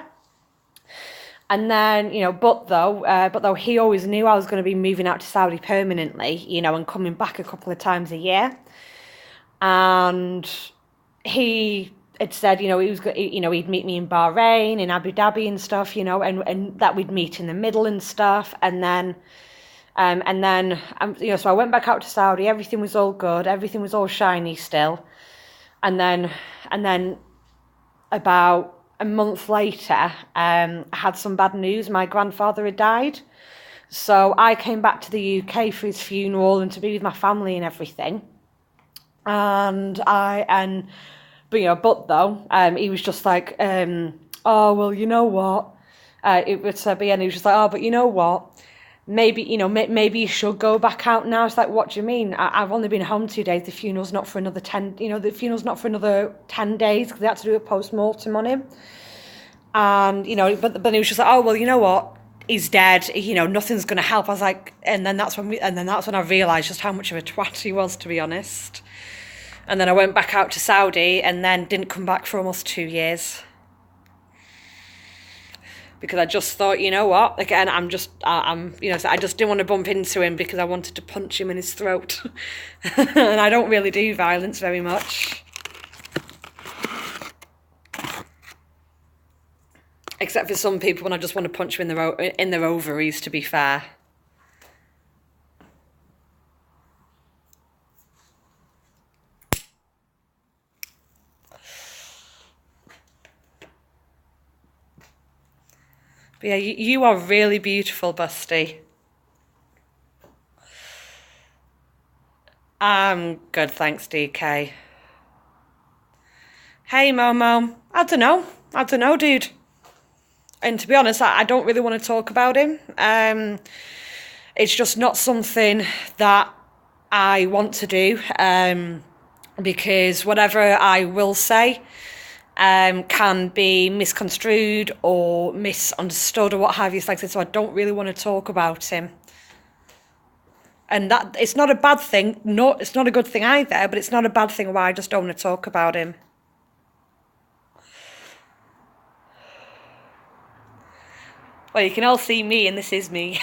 And then, you know, but though he always knew I was going to be moving out to Saudi permanently, you know, and coming back a couple of times a year. And he had said, you know, he'd meet me in Bahrain, in Abu Dhabi and stuff, you know, and that we'd meet in the middle and stuff. And then, you know, so I went back out to Saudi. Everything was all good. Everything was all shiny still. And then about a month later, I had some bad news. My grandfather had died. So I came back to the UK for his funeral and to be with my family and everything. But he was just like, oh, well, you know what? He was just like, oh, but you know what? Maybe you should go back out now. It's like, what do you mean? I've only been home 2 days. The funeral's not for another 10, the funeral's not for another 10 days because they had to do a post-mortem on him. And, but then he was just like, oh, well, you know what? He's dead. Nothing's going to help. I was like, and then that's when I realised just how much of a twat he was, to be honest. And then I went back out to Saudi and then didn't come back for almost 2 years. Because I just thought, you know what? Again, I just didn't want to bump into him because I wanted to punch him in his throat. And I don't really do violence very much. Except for some people when I just want to punch them in their ovaries, to be fair. But yeah, you are really beautiful, Busty. I'm good, thanks, DK. Hey, Momo. I don't know, dude. And to be honest, I don't really want to talk about him. It's just not something that I want to do. Because whatever I will say can be misconstrued or misunderstood or what have you. So I don't really want to talk about him. And that it's not a bad thing. No, it's not a good thing either, but it's not a bad thing why I just don't want to talk about him. Well, you can all see me, and this is me.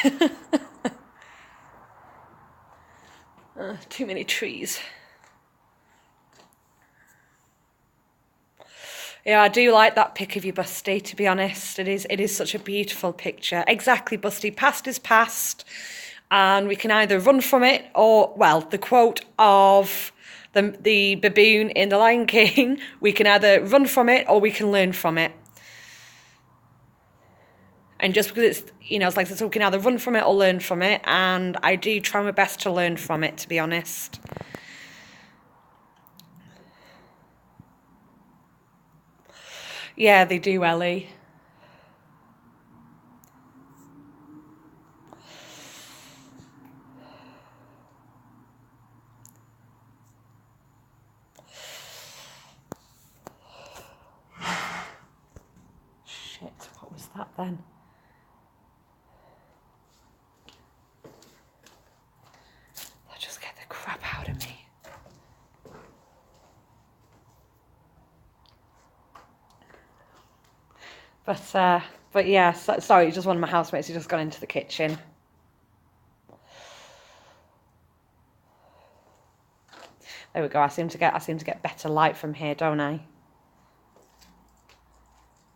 Too many trees. Yeah, I do like that pic of you, Busty, to be honest. It is such a beautiful picture. Exactly, Busty. Past is past. And we can either run from it or, well, the quote of the baboon in The Lion King, we can either run from it or we can learn from it. And just because it's so we can either run from it or learn from it. And I do try my best to learn from it, to be honest. Yeah, they do, Ellie. Shit, what was that then? They'll just get the crap out of me. But yeah, sorry, just one of my housemates who just got into the kitchen. There we go. I seem to get better light from here, don't I?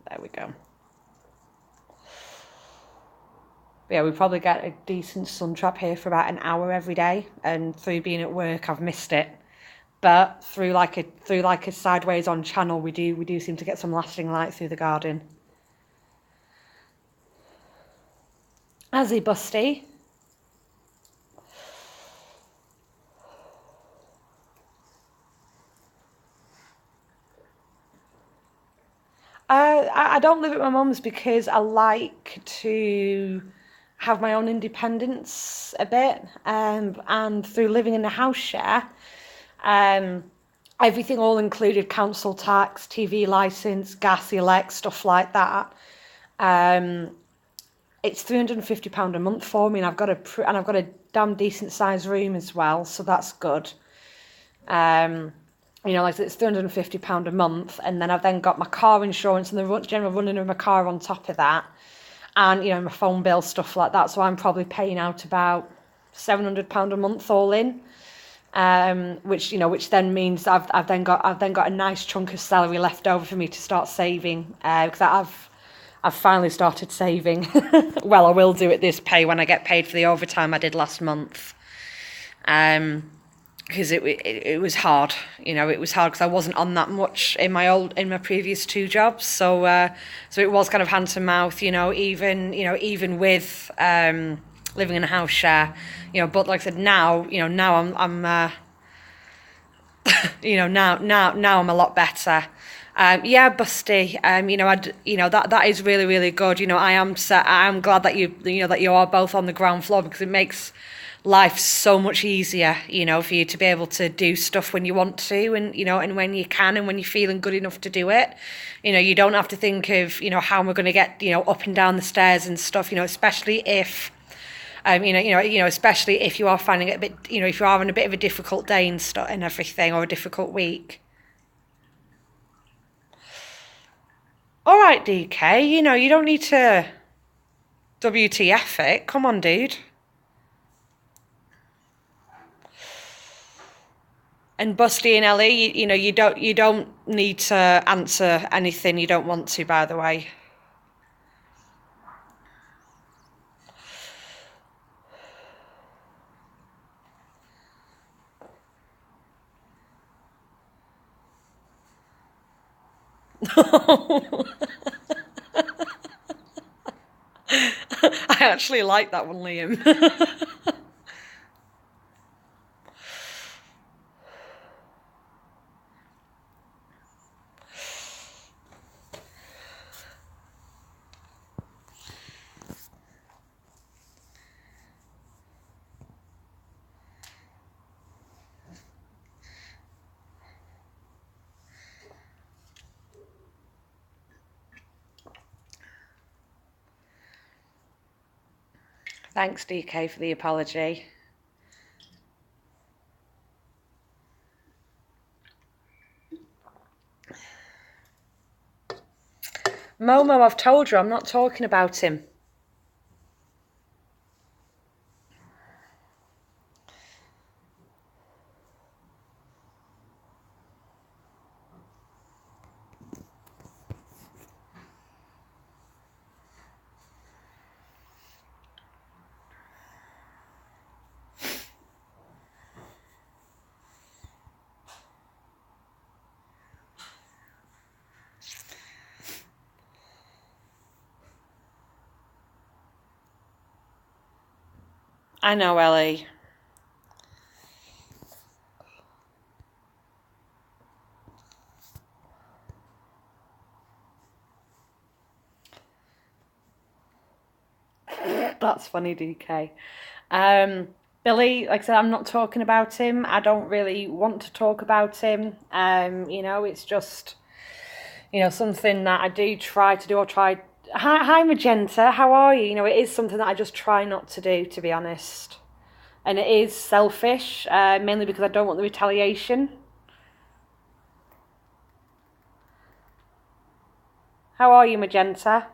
There we go. But yeah, we probably get a decent sun trap here for about an hour every day, and through being at work, I've missed it. But through like a sideways on channel, we do seem to get some lasting light through the garden. Has he, Busty? I don't live at my mum's because I like to have my own independence a bit, and through living in a house share, everything all included, council tax, TV licence, gas, elect, stuff like that. It's £350 a month for me, and I've got a damn decent sized room as well, so that's good. you know, like it's £350 a month, and then I've then got my car insurance and the general running of my car on top of that, and, you know, my phone bill, stuff like that. So I'm probably paying out about £700 a month all in, which, you know, which then means I've then got a nice chunk of salary left over for me to start saving, because I've finally started saving. Well, I will do it this pay when I get paid for the overtime I did last month. Because it was hard, you know, it was hard because I wasn't on that much in my previous 2 jobs, so it was kind of hand to mouth, you know, even with living in a house share, you know. But like I said, now I'm you know, now I'm a lot better. Yeah, Busty. You know, that is really, really good. You know, I am glad that you are both on the ground floor, because it makes life so much easier, you know, for you to be able to do stuff when you want to, and, you know, and when you can, and when you're feeling good enough to do it. You know, you don't have to think of, you know, how am I going to get, you know, up and down the stairs and stuff, you know, especially if especially if you are finding it a bit, you know, if you are having a bit of a difficult day and everything, or a difficult week. All right, DK, you know, you don't need to WTF it. Come on, dude. And Busty and Ellie, you know, you don't need to answer anything you don't want to, by the way. I actually like that one, Liam. Thanks, DK, for the apology. Momo, I've told you I'm not talking about him. I know, Ellie. That's funny, DK. Billy, like I said, I'm not talking about him. I don't really want to talk about him. You know, it's just, you know, something that I do try to do, or try. Hi, Magenta, how are you? You know, it is something that I just try not to do, to be honest. And it is selfish, mainly because I don't want the retaliation. How are you, Magenta?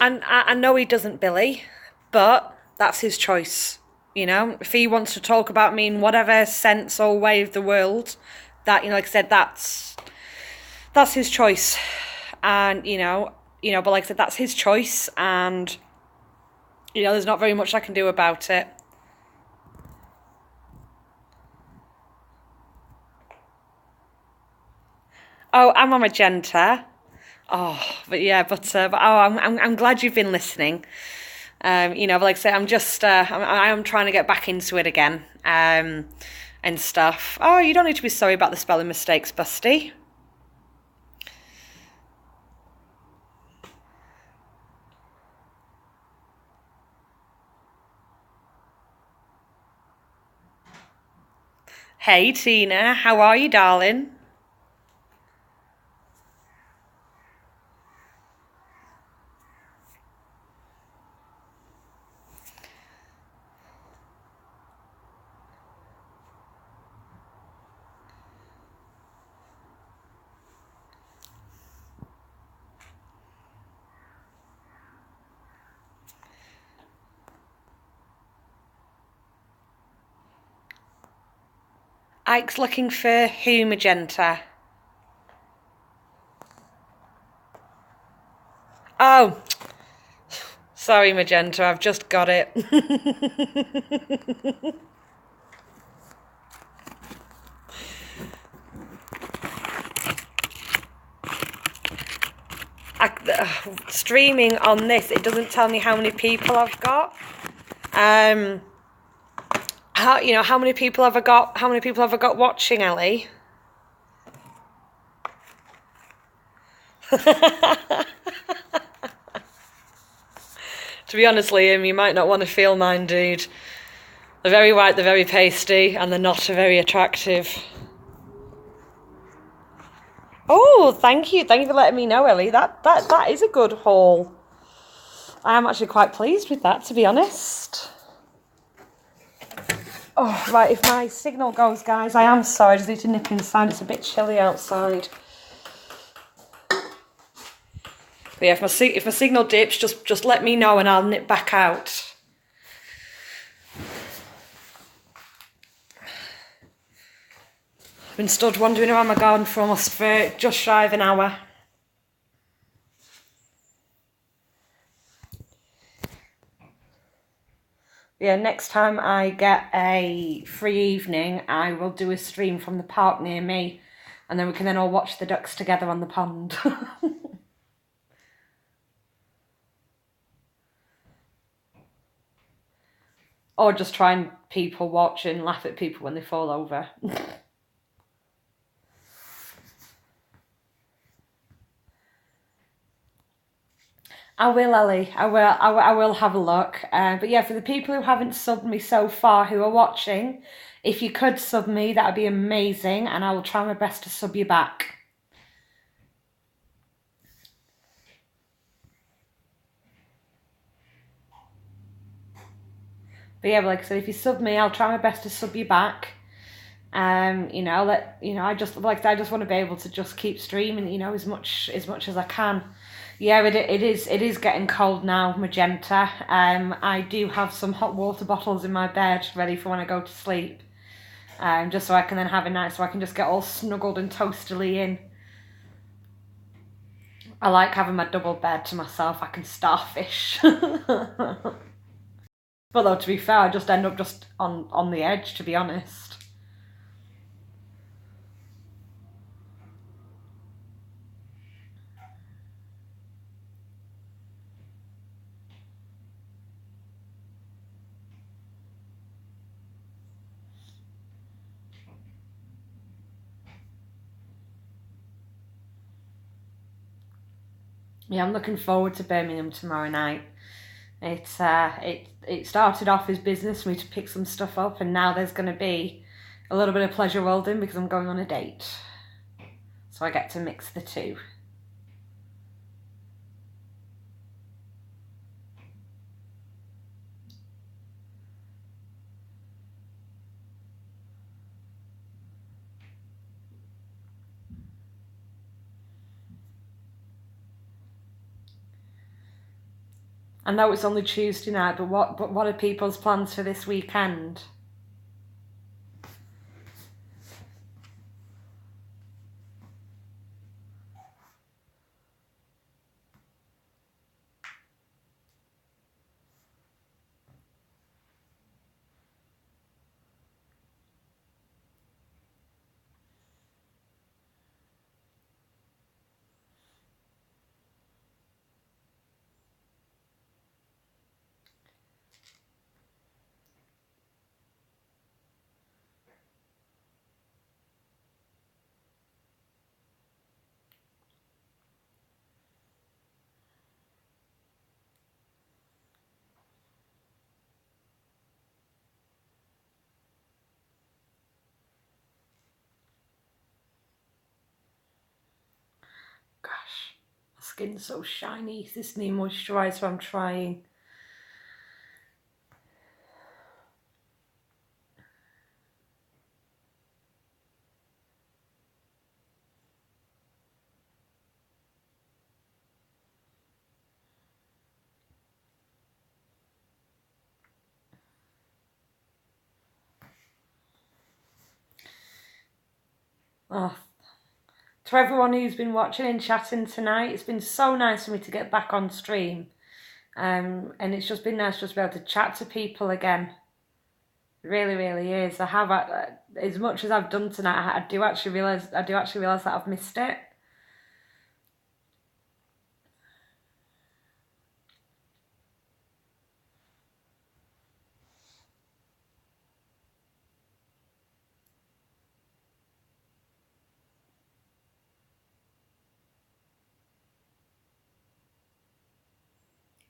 And I know he doesn't, Billy, but that's his choice. You know, if he wants to talk about me in whatever sense or way of the world, that, you know, like I said, that's his choice. And, you know, but like I said, that's his choice, and, you know, there's not very much I can do about it. Oh, I'm a Magenta. Oh, but yeah, I'm glad you've been listening. You know, but like I say, I'm just I am trying to get back into it again. And and stuff. Oh, you don't need to be sorry about the spelling mistakes, Busty. Hey, Tina, how are you, darling? Ike's looking for who, Magenta? Oh, sorry, Magenta, I've just got it. Streaming on this, it doesn't tell me how many people I've got. How many people have I got? How many people have I got watching, Ellie? To be honest, Liam, you might not want to feel mine, dude. They're very white, they're very pasty, and they're not very attractive. Oh, thank you. Thank you for letting me know, Ellie. That is a good haul. I am actually quite pleased with that, to be honest. Oh, right, if my signal goes, guys, I am sorry. I just need to nip inside. It's a bit chilly outside. But yeah, if my signal dips, just let me know and I'll nip back out. I've been stood wandering around my garden for just shy of an hour. Yeah, next time I get a free evening, I will do a stream from the park near me, and then we can then all watch the ducks together on the pond. Or just try and people watch and laugh at people when they fall over. I will, Ellie. I will have a look. But yeah, for the people who haven't subbed me so far, who are watching, if you could sub me, that would be amazing, and I will try my best to sub you back. But yeah, like I said, if you sub me, I'll try my best to sub you back. I just want to be able to just keep streaming, as much as I can. Yeah, it is getting cold now, Magenta. I do have some hot water bottles in my bed ready for when I go to sleep. Just so I can then have a night, so I can just get all snuggled and toastily in. I like having my double bed to myself. I can starfish. But though, to be fair, I just end up just on the edge, to be honest. Yeah, I'm looking forward to Birmingham tomorrow night. It started off as business for me to pick some stuff up, and now there's going to be a little bit of pleasure rolled in because I'm going on a date. So I get to mix the two. I know it's only Tuesday night, but what are people's plans for this weekend? skin's so shiny. This new moisturiser I'm trying. Oh, to everyone who's been watching and chatting tonight, it's been so nice for me to get back on stream. And it's just been nice just to be able to chat to people again. It really, really is. I have, as much as I've done tonight, I do actually realise that I've missed it.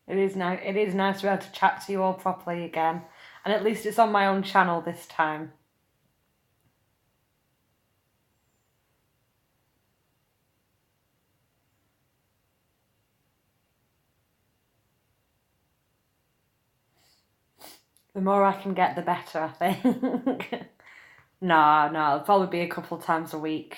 It is nice. It is nice to be able to chat to you all properly again, and at least it's on my own channel this time. The more I can get, the better, I think. No, it'll probably be a couple times a week.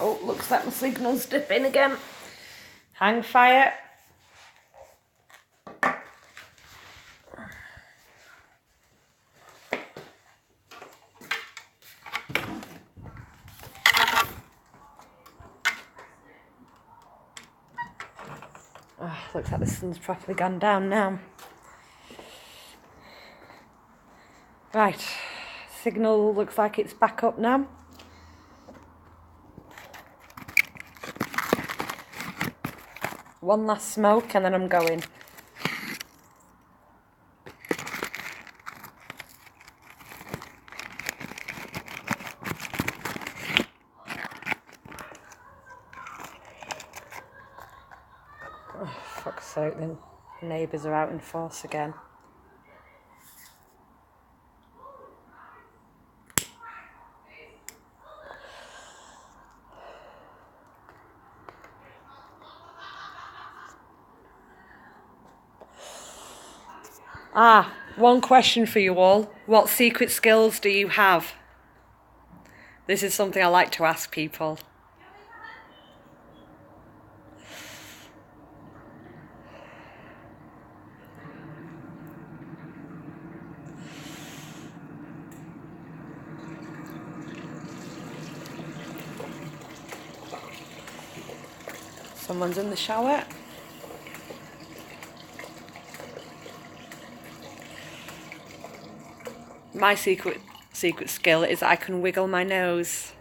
Oh, looks like my signal's dipping again. Hang fire. Oh, looks like the sun's properly gone down now. Right, signal looks like it's back up now. One last smoke and then I'm going. Oh, fuck's sake, the neighbours are out in force again. One question for you all. What secret skills do you have? This is something I like to ask people. Someone's in the shower. My secret skill is I can wiggle my nose.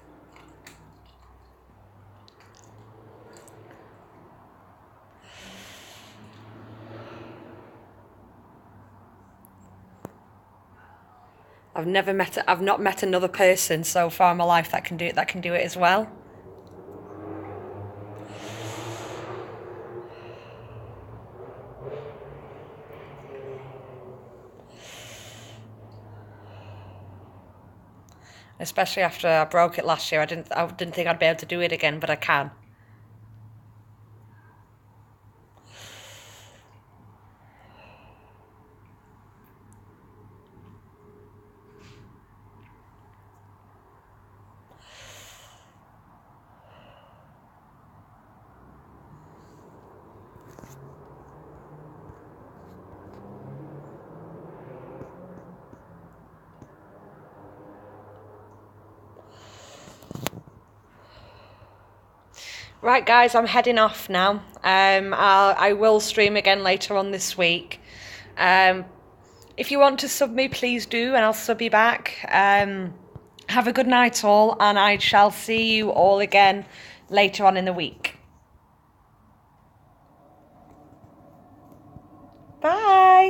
I've not met another person so far in my life that can do it as well. Especially after I broke it last year, I didn't think I'd be able to do it again, but I can. Right, guys, I'm heading off now. I will stream again later on this week. If you want to sub me, please do, and I'll sub you back. Have a good night, all, and I shall see you all again later on in the week. Bye.